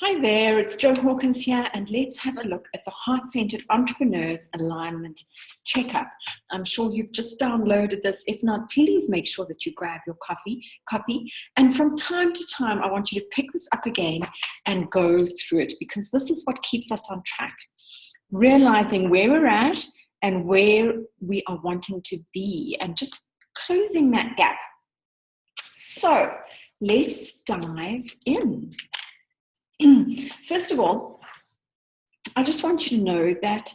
Hi there, it's Jo Hawkins here, and let's have a look at the Heart-Centered Entrepreneurs Alignment Checkup. I'm sure you've just downloaded this. If not, please make sure that you grab your copy. And from time to time, I want you to pick this up again and go through it, because this is what keeps us on track. Realizing where we're at and where we are wanting to be, and just closing that gap. So let's dive in. First of all, I just want you to know that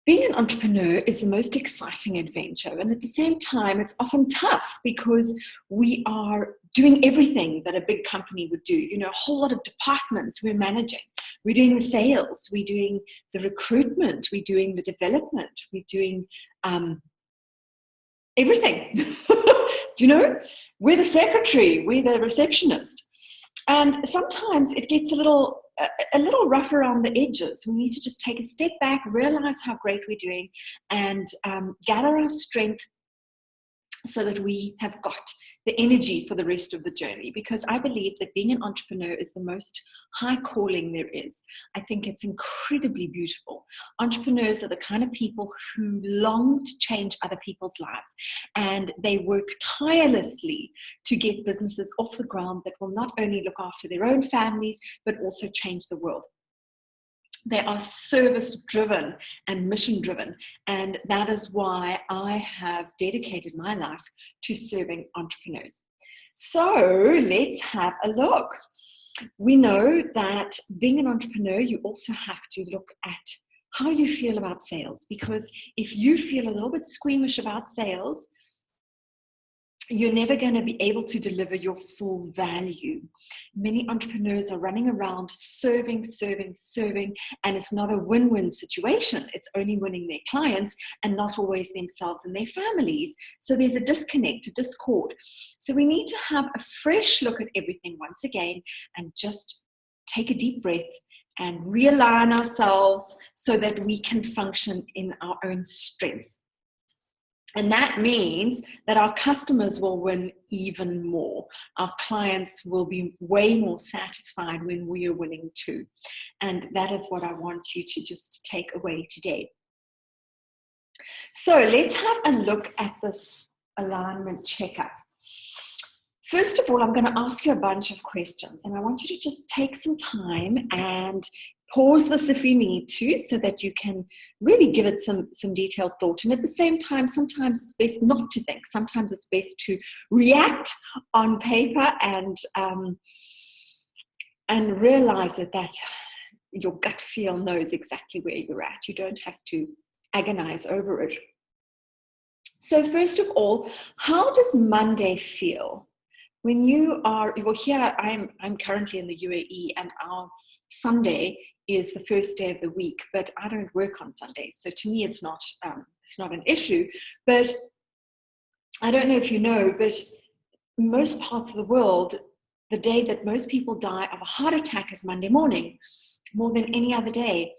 being an entrepreneur is the most exciting adventure. And at the same time, it's often tough because we are doing everything that a big company would do. You know, a whole lot of departments we're managing. We're doing the sales, we're doing the recruitment, we're doing the development, we're doing everything. You know, we're the secretary, we're the receptionist. And sometimes it gets a little rough around the edges. We need to just take a step back, realize how great we're doing, and gather our strength so that we have got the energy for the rest of the journey. Because I believe that being an entrepreneur is the most high calling there is. I think it's incredibly beautiful. Entrepreneurs are the kind of people who long to change other people's lives, and they work tirelessly to get businesses off the ground that will not only look after their own families, but also change the world. They are service-driven and mission-driven, and that is why I have dedicated my life to serving entrepreneurs. So let's have a look. We know that being an entrepreneur, you also have to look at how you feel about sales, because if you feel a little bit squeamish about sales, you're never going to be able to deliver your full value. Many entrepreneurs are running around serving, and it's not a win-win situation. It's only winning their clients and not always themselves and their families. So there's a disconnect, a discord. So we need to have a fresh look at everything once again and just take a deep breath and realign ourselves so that we can function in our own strengths. And that means that our customers will win even more. Our clients will be way more satisfied when we are winning too. And that is what I want you to just take away today. So let's have a look at this alignment checkup. First of all, I'm going to ask you a bunch of questions, and I want you to just take some time and pause this if you need to, so that you can really give it some detailed thought. And at the same time, sometimes it's best not to think. Sometimes it's best to react on paper and realize that your gut feel knows exactly where you're at. You don't have to agonize over it. So first of all, how does Monday feel? When you are, well, here I'm currently in the UAE, and our Sunday is the first day of the week, but I don't work on Sundays, so to me it's not an issue. But I don't know if you know, but most parts of the world, the day that most people die of a heart attack is Monday morning. More than any other day,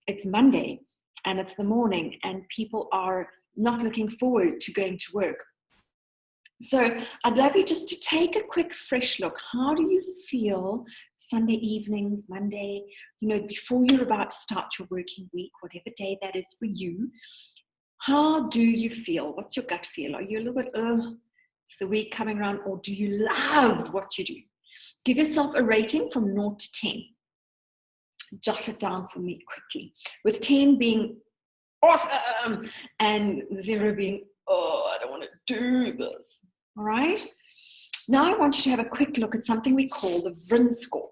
it's Monday, and it's the morning, and people are not looking forward to going to work. So I'd love you just to take a quick fresh look. How do you feel Sunday evenings, Monday, before you're about to start your working week, whatever day that is for you? How do you feel? What's your gut feel? Are you a little bit, it's the week coming around, or do you love what you do? Give yourself a rating from 0 to 10. Jot it down for me quickly. With 10 being awesome and 0 being, oh, I don't want to do this. All right? Now I want you to have a quick look at something we call the VRIN Score.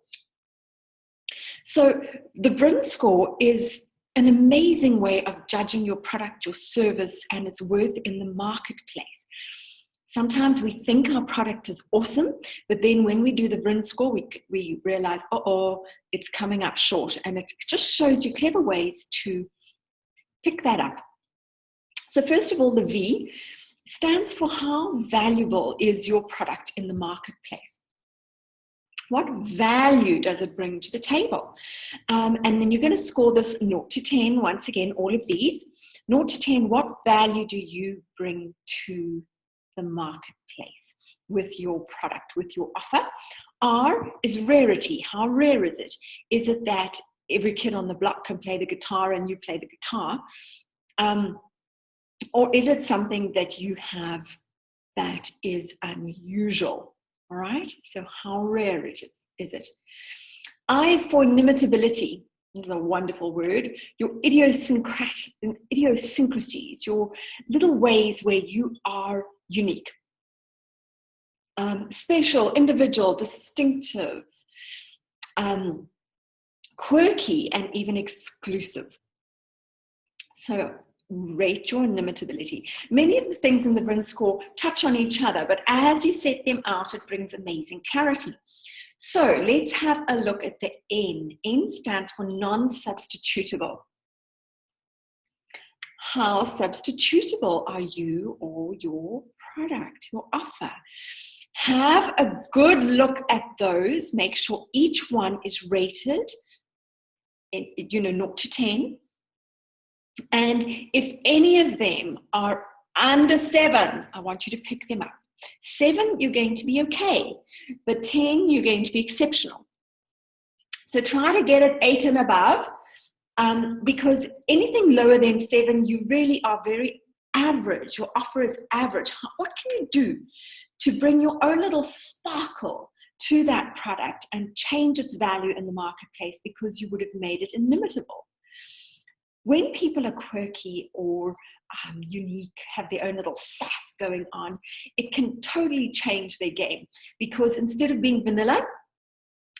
So the VRIN Score is an amazing way of judging your product, your service, and its worth in the marketplace. Sometimes we think our product is awesome, but then when we do the VRIN Score, we realize, it's coming up short. And it just shows you clever ways to pick that up. So first of all, the V stands for how valuable is your product in the marketplace. What value does it bring to the table? And then you're going to score this 0 to 10, once again, all of these. 0 to 10, what value do you bring to the marketplace with your product, with your offer? R is rarity. How rare is it? Is it that every kid on the block can play the guitar and you play the guitar? Or is it something that you have that is unusual? All right, so how rare is it? I is for inimitability. This is a wonderful word. Your idiosyncrasies, your little ways where you are unique. Special, individual, distinctive, quirky, and even exclusive. So rate your inimitability. Many of the things in the VRIN score touch on each other, but as you set them out, it brings amazing clarity. So let's have a look at the N. N stands for non-substitutable. How substitutable are you or your product, your offer? Have a good look at those. Make sure each one is rated, 0 to 10. And if any of them are under 7, I want you to pick them up. 7, you're going to be okay, but 10, you're going to be exceptional. So try to get it 8 and above, because anything lower than 7, you really are very average. Your offer is average. What can you do to bring your own little sparkle to that product and change its value in the marketplace, because you would have made it inimitable? When people are quirky or unique, have their own little sass going on, it can totally change their game, because instead of being vanilla,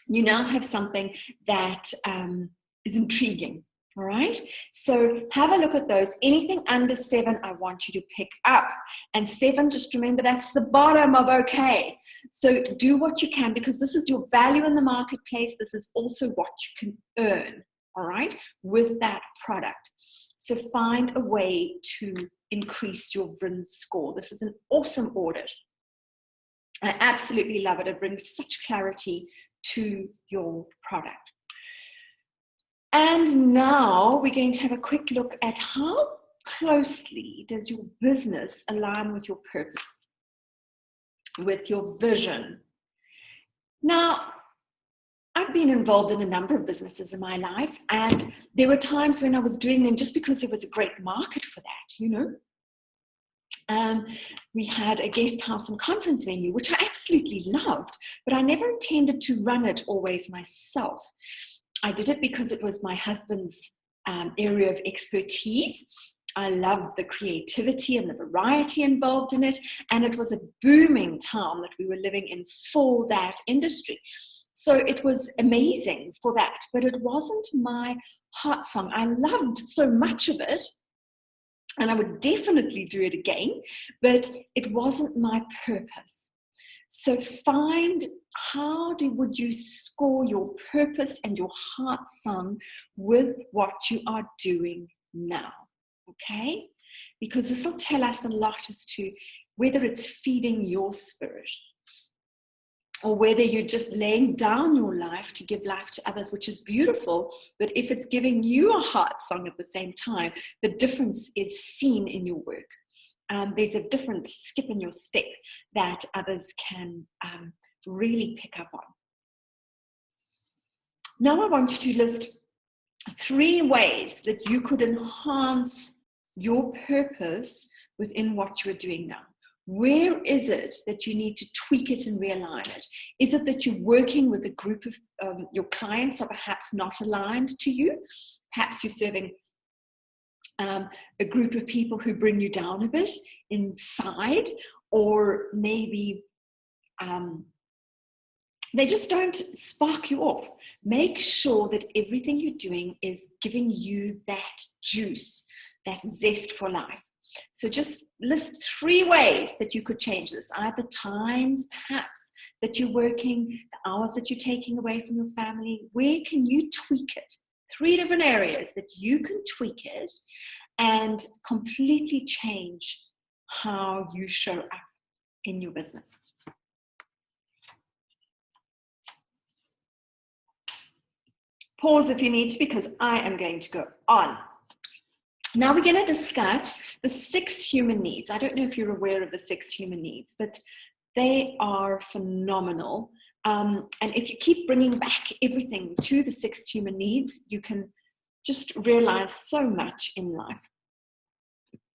you now have something that is intriguing. All right, so have a look at those. Anything under 7, I want you to pick up. And 7, just remember, that's the bottom of okay. So do what you can, because this is your value in the marketplace. This is also what you can earn, all right, with that product. So find a way to increase your VRIN score. This is an awesome audit. I absolutely love it. It brings such clarity to your product. And now we're going to have a quick look at how closely does your business align with your purpose, with your vision. Now, I've been involved in a number of businesses in my life, and there were times when I was doing them just because there was a great market for that, We had a guest house and conference venue, which I absolutely loved, but I never intended to run it always myself. I did it because it was my husband's area of expertise. I loved the creativity and the variety involved in it, and it was a booming town that we were living in for that industry. So it was amazing for that, but it wasn't my heart song. I loved so much of it, and I would definitely do it again, but it wasn't my purpose. So find would you score your purpose and your heart song with what you are doing now, okay? Because this will tell us a lot as to whether it's feeding your spirit or whether you're just laying down your life to give life to others, which is beautiful. But if it's giving you a heart song at the same time, the difference is seen in your work. There's a different skip in your step that others can really pick up on. Now I want you to list 3 ways that you could enhance your purpose within what you're doing now. Where is it that you need to tweak it and realign it? Is it that you're working with a group of your clients are perhaps not aligned to you? Perhaps you're serving a group of people who bring you down a bit inside, or maybe they just don't spark you off. Make sure that everything you're doing is giving you that juice, that zest for life. So just list 3 ways that you could change this. Either times, perhaps, that you're working, the hours that you're taking away from your family. Where can you tweak it? 3 different areas that you can tweak it and completely change how you show up in your business. Pause if you need to, because I am going to go on. Now we're going to discuss the 6 human needs. I don't know if you're aware of the 6 human needs, but they are phenomenal And if you keep bringing back everything to the 6 human needs, you can just realize so much in life.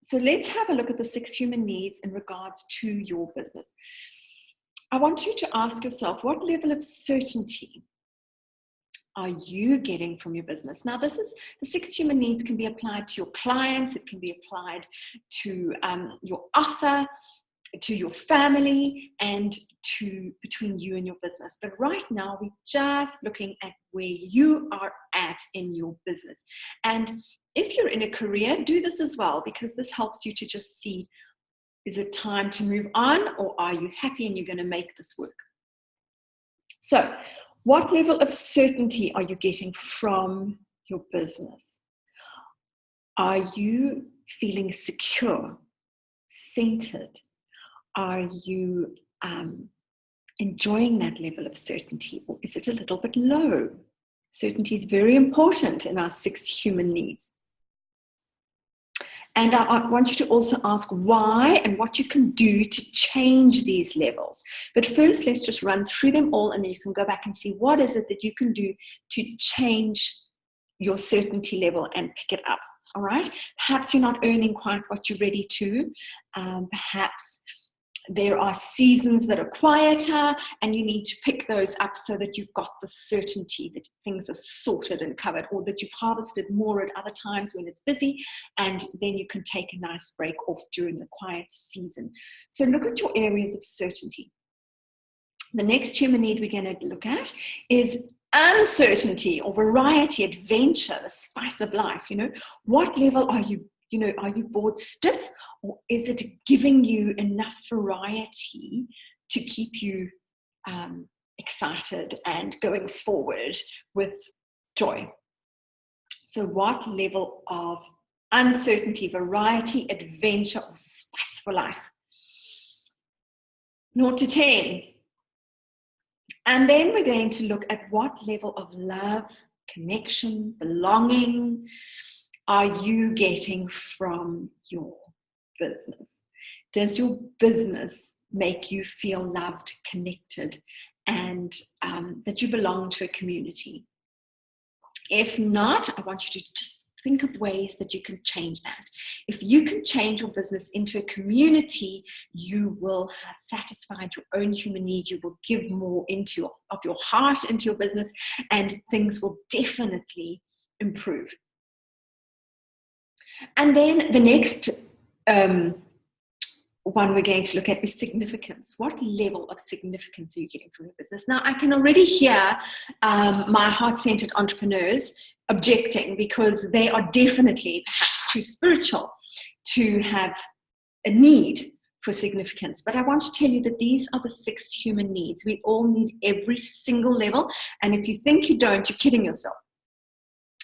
So let's have a look at the 6 human needs in regards to your business. I want you to ask yourself, what level of certainty are you getting from your business? Now, the 6 human needs can be applied to your clients. It can be applied to your offer, to your family, and to between you and your business. But right now, we're just looking at where you are at in your business. And if you're in a career, do this as well, because this helps you to just see, is it time to move on, or are you happy and you're going to make this work? So, what level of certainty are you getting from your business? Are you feeling secure, centered? Are you enjoying that level of certainty, or is it a little bit low? Certainty is very important in our 6 human needs. And I want you to also ask why and what you can do to change these levels. But first, let's just run through them all, and then you can go back and see what is it that you can do to change your certainty level and pick it up. All right? Perhaps you're not earning quite what you're ready to. Perhaps there are seasons that are quieter, and you need to pick those up so that you've got the certainty that things are sorted and covered, or that you've harvested more at other times when it's busy, and then you can take a nice break off during the quiet season. So look at your areas of certainty. The next human need we're going to look at is uncertainty or variety, adventure, the spice of life. What level are you? Are you bored stiff, or is it giving you enough variety to keep you excited and going forward with joy? So what level of uncertainty, variety, adventure, or spice for life? 0 to 10. And then we're going to look at what level of love, connection, belonging are you getting from your business? Does your business make you feel loved, connected, and that you belong to a community? If not, I want you to just think of ways that you can change that. If you can change your business into a community, you will have satisfied your own human need. You will give more of your heart into your business, and things will definitely improve. And then the next one we're going to look at is significance. What level of significance are you getting from your business? Now, I can already hear my heart-centered entrepreneurs objecting, because they are definitely perhaps too spiritual to have a need for significance. But I want to tell you that these are the 6 human needs. We all need every single level. And if you think you don't, you're kidding yourself.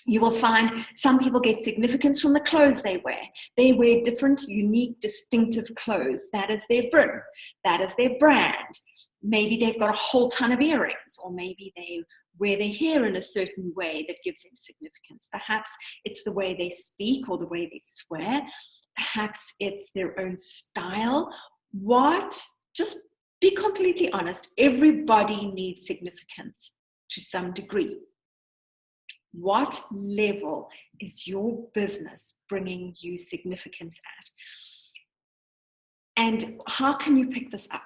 You will find some people get significance from the clothes they wear. They wear different, unique, distinctive clothes. That is their VRIN. That is their brand. Maybe they've got a whole ton of earrings, or maybe they wear their hair in a certain way that gives them significance. Perhaps it's the way they speak or the way they swear. Perhaps it's their own style. Just be completely honest. Everybody needs significance to some degree. What level is your business bringing you significance at? And how can you pick this up?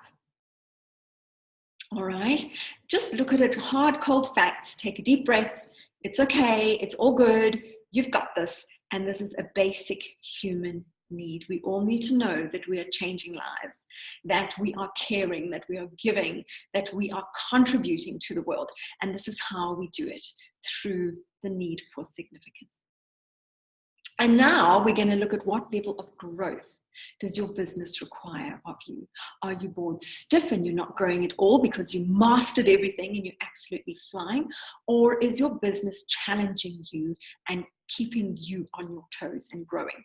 All right, just look at it, hard, cold facts. Take a deep breath. It's okay. It's all good. You've got this. And this is a basic human need. We all need to know that we are changing lives, that we are caring, that we are giving, that we are contributing to the world. And this is how we do it, through the need for significance. And now we're going to look at what level of growth does your business require of you? Are you bored stiff and you're not growing at all because you mastered everything and you're absolutely flying? Or is your business challenging you and keeping you on your toes and growing?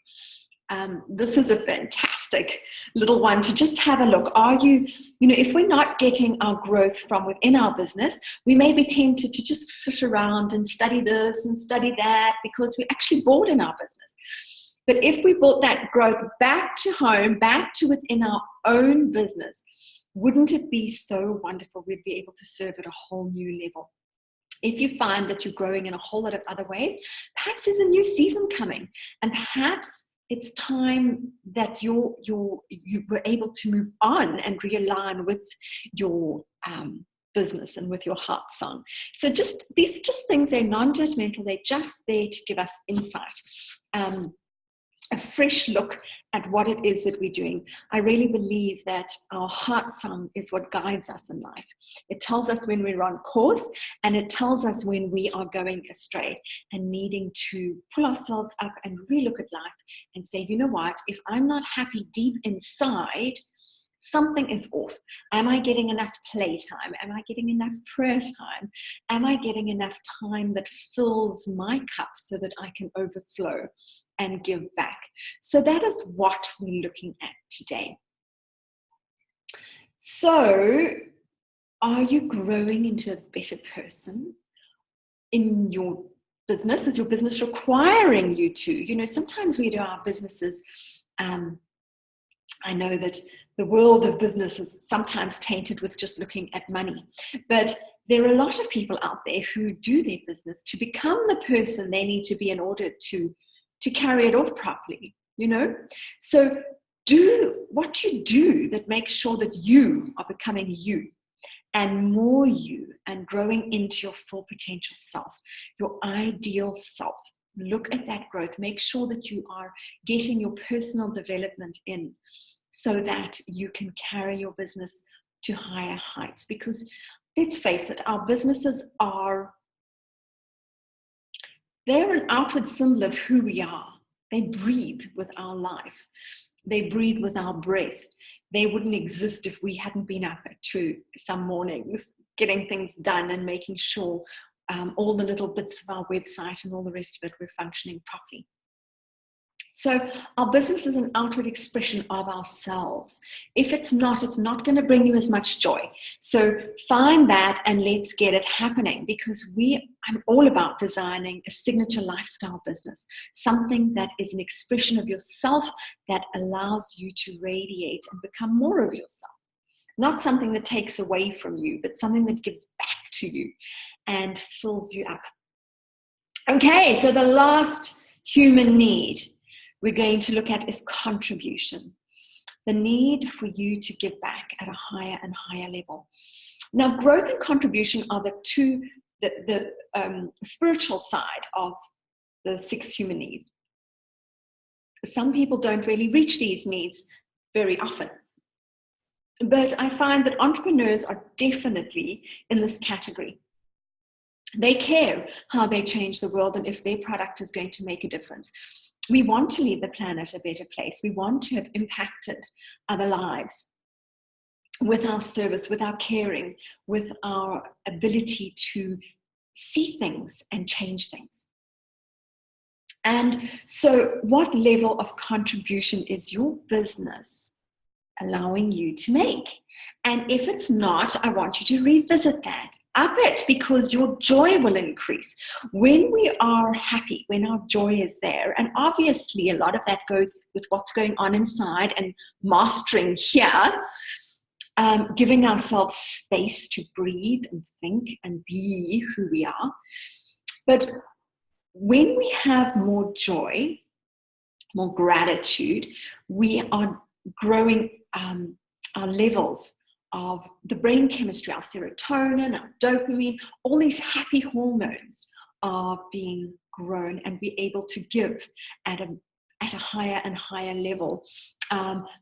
This is a fantastic little one to just have a look. Are you, if we're not getting our growth from within our business, we may be tempted to just flit around and study this and study that because we're actually bored in our business. But if we brought that growth back to home, back to within our own business, wouldn't it be so wonderful? We'd be able to serve at a whole new level. If you find that you're growing in a whole lot of other ways, perhaps there's a new season coming, and perhaps it's time that you were able to move on and realign with your business and with your heart song. So these things, they're non-judgmental, they're just there to give us insight. A fresh look at what it is that we're doing. I really believe that our heart song is what guides us in life. It tells us when we're on course, and it tells us when we are going astray and needing to pull ourselves up and relook at life and say, you know what, if I'm not happy deep inside, something is off. Am I getting enough playtime? Am I getting enough prayer time? Am I getting enough time that fills my cup so that I can overflow and give back? So that is what we're looking at today. So, are you growing into a better person in your business? Is your business requiring you to? You know, sometimes we do our businesses, I know that the world of business is sometimes tainted with just looking at money, but there are a lot of people out there who do their business to become the person they need to be in order to carry it off properly, you know? So do what you do that makes sure that you are becoming you and more you and growing into your full potential self, your ideal self. Look at that growth. Make sure that you are getting your personal development in so that you can carry your business to higher heights. Because let's face it, our businesses they're an outward symbol of who we are. They breathe with our life. They breathe with our breath. They wouldn't exist if we hadn't been up at 2 some mornings, getting things done and making sure all the little bits of our website and all the rest of it were functioning properly. So our business is an outward expression of ourselves. If it's not going to bring you as much joy. So find that and let's get it happening, because I'm all about designing a signature lifestyle business, something that is an expression of yourself that allows you to radiate and become more of yourself. Not something that takes away from you, but something that gives back to you and fills you up. Okay, so the last human need we're going to look at is contribution. The need for you to give back at a higher and higher level. Now, growth and contribution are the spiritual side of the 6 human needs. Some people don't really reach these needs very often. But I find that entrepreneurs are definitely in this category. They care how they change the world and if their product is going to make a difference. We want to leave the planet a better place. We want to have impacted other lives with our service, with our caring, with our ability to see things and change things. And so what level of contribution is your business allowing you to make? And if it's not, I want you to revisit that. Up it, because your joy will increase. When we are happy, when our joy is there, and obviously a lot of that goes with what's going on inside and mastering here, giving ourselves space to breathe and think and be who we are. But when we have more joy, more gratitude, we are growing our levels of the brain chemistry, our serotonin, our dopamine, all these happy hormones are being grown, and we're able to give at a higher and higher level,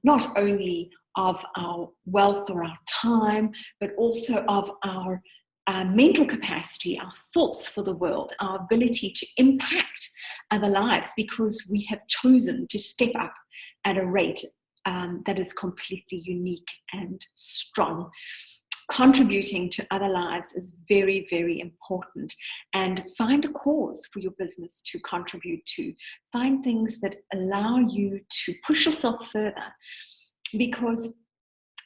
not only of our wealth or our time, but also of our mental capacity, our thoughts for the world, our ability to impact other lives, because we have chosen to step up at a rate that is completely unique and strong. Contributing to other lives is very, very important. And find a cause for your business to contribute to. Find things that allow you to push yourself further, because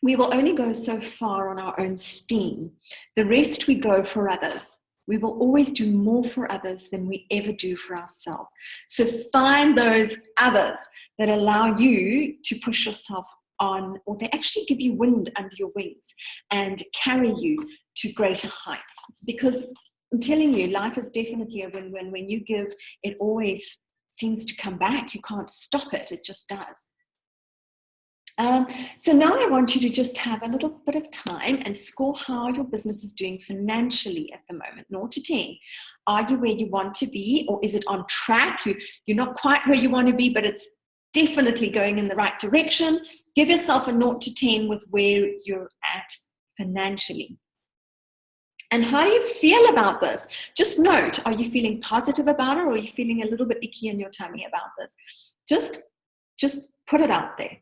we will only go so far on our own steam. The rest we go for others. We will always do more for others than we ever do for ourselves. So find those others that allow you to push yourself on, or they actually give you wind under your wings and carry you to greater heights. Because I'm telling you, life is definitely a win-win. When you give, it always seems to come back. You can't stop it. It just does. So now I want you to just have a little bit of time and score how your business is doing financially at the moment, 0 to 10. Are you where you want to be, or is it on track? You're not quite where you want to be, but it's definitely going in the right direction. Give yourself a 0 to 10 with where you're at financially. And how do you feel about this? Just note, are you feeling positive about it, or are you feeling a little bit icky in your tummy about this? Just put it out there.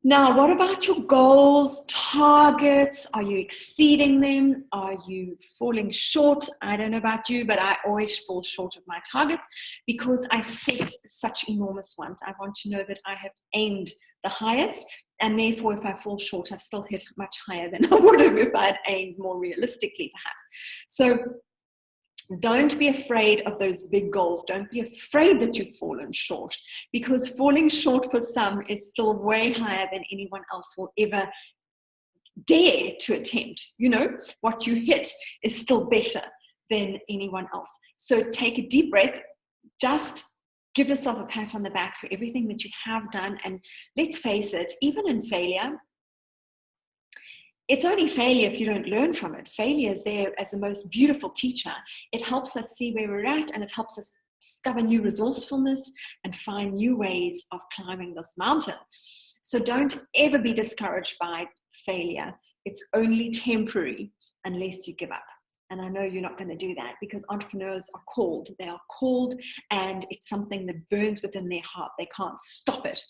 Now, what about your goals, targets? Are you exceeding them? Are you falling short? I don't know about you, but I always fall short of my targets because I set such enormous ones. I want to know that I have aimed the highest, and therefore if I fall short, I've still hit much higher than I would have if I had aimed more realistically, perhaps. So don't be afraid of those big goals. Don't be afraid that you've fallen short, because falling short for some is still way higher than anyone else will ever dare to attempt. You know, what you hit is still better than anyone else. So take a deep breath. Just give yourself a pat on the back for everything that you have done. And let's face it, even in failure, it's only failure if you don't learn from it. Failure is there as the most beautiful teacher. It helps us see where we're at, and it helps us discover new resourcefulness and find new ways of climbing this mountain. So don't ever be discouraged by failure. It's only temporary unless you give up. And I know you're not going to do that, because entrepreneurs are called. They are called, and it's something that burns within their heart. They can't stop it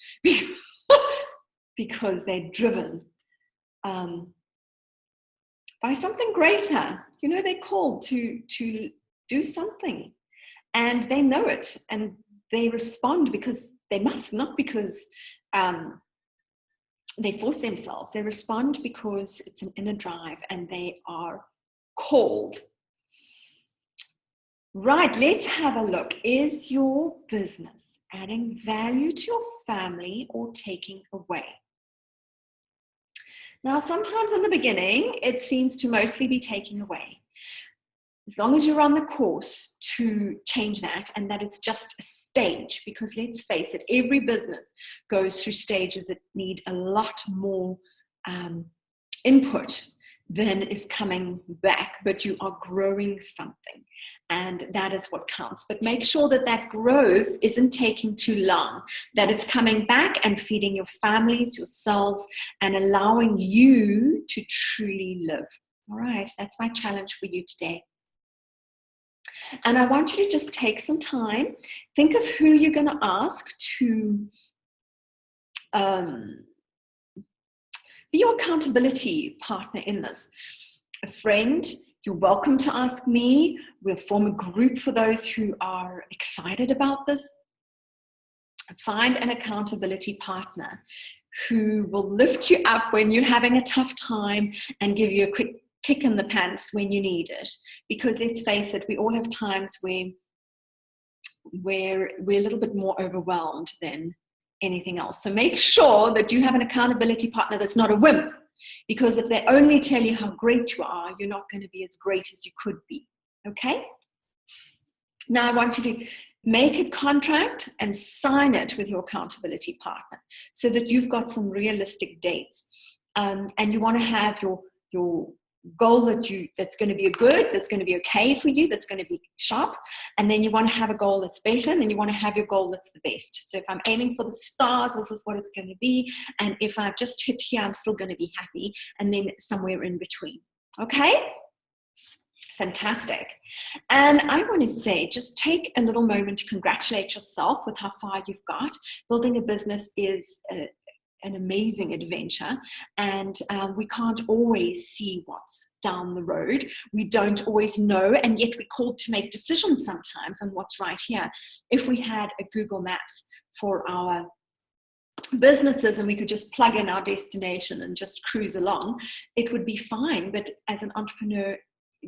because they're driven by something greater. You know, they're called to do something, and they know it, and they respond because they must, not because they force themselves. They respond because it's an inner drive, and they are called. Right, let's have a look. Is your business adding value to your family or taking away? Now, sometimes in the beginning, it seems to mostly be taking away. As long as you're on the course to change that, and that it's just a stage, because let's face it, every business goes through stages that need a lot more input than is coming back, but you are growing something, and that is what counts. But make sure that that growth isn't taking too long, that it's coming back and feeding your families, yourselves, and allowing you to truly live. All right, that's my challenge for you today. And I want you to just take some time, think of who you're going to ask to be your accountability partner in this. A friend, you're welcome to ask me. We'll form a group for those who are excited about this. Find an accountability partner who will lift you up when you're having a tough time and give you a quick kick in the pants when you need it. Because let's face it, we all have times where we're a little bit more overwhelmed than anything else. So make sure that you have an accountability partner that's not a wimp, because if they only tell you how great you are, you're not going to be as great as you could be. Okay? Now I want you to make a contract and sign it with your accountability partner so that you've got some realistic dates. And you want to have your goal that's going to be good, that's going to be okay for you, that's going to be sharp, and then you want to have a goal that's better, and then you want to have your goal that's the best. So if I'm aiming for the stars, this is what it's going to be, and if I've just hit here, I'm still going to be happy, and then somewhere in between. Okay? Fantastic. And I want to say, just take a little moment to congratulate yourself with how far you've got. Building a business is an amazing adventure, and we can't always see what's down the road. We don't always know, and yet we're called to make decisions sometimes on what's right here. If we had a Google Maps for our businesses and we could just plug in our destination and just cruise along, it would be fine. But as an entrepreneur,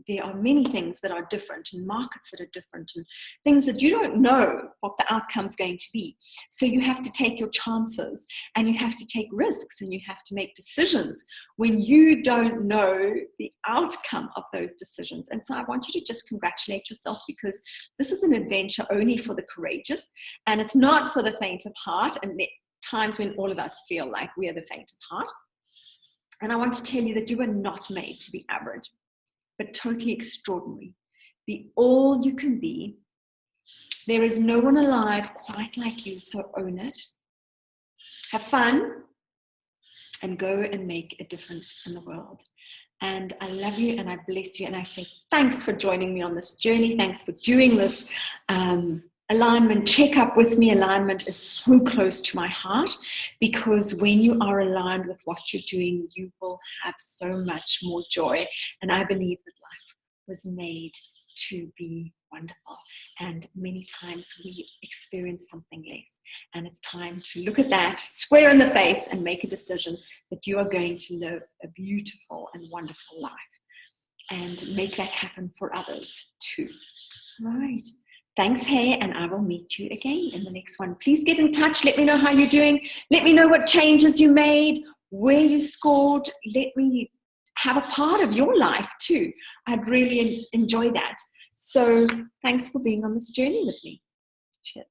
there are many things that are different, and markets that are different, and things that you don't know what the outcome's going to be. So you have to take your chances, and you have to take risks, and you have to make decisions when you don't know the outcome of those decisions. And so I want you to just congratulate yourself, because this is an adventure only for the courageous, and it's not for the faint of heart. And there are times when all of us feel like we are the faint of heart. And I want to tell you that you were not made to be average, but totally extraordinary. Be all you can be. There is no one alive quite like you, so own it. Have fun and go and make a difference in the world. And I love you and I bless you. And I say thanks for joining me on this journey. Thanks for doing this alignment checkup with me. Alignment is so close to my heart, because when you are aligned with what you're doing, you will have so much more joy. And I believe that life was made to be wonderful. And many times we experience something less. And it's time to look at that square in the face and make a decision that you are going to live a beautiful and wonderful life, and make that happen for others too. All right. Thanks, hey, and I will meet you again in the next one. Please get in touch. Let me know how you're doing. Let me know what changes you made, where you scored. Let me have a part of your life too. I'd really enjoy that. So thanks for being on this journey with me. Cheers.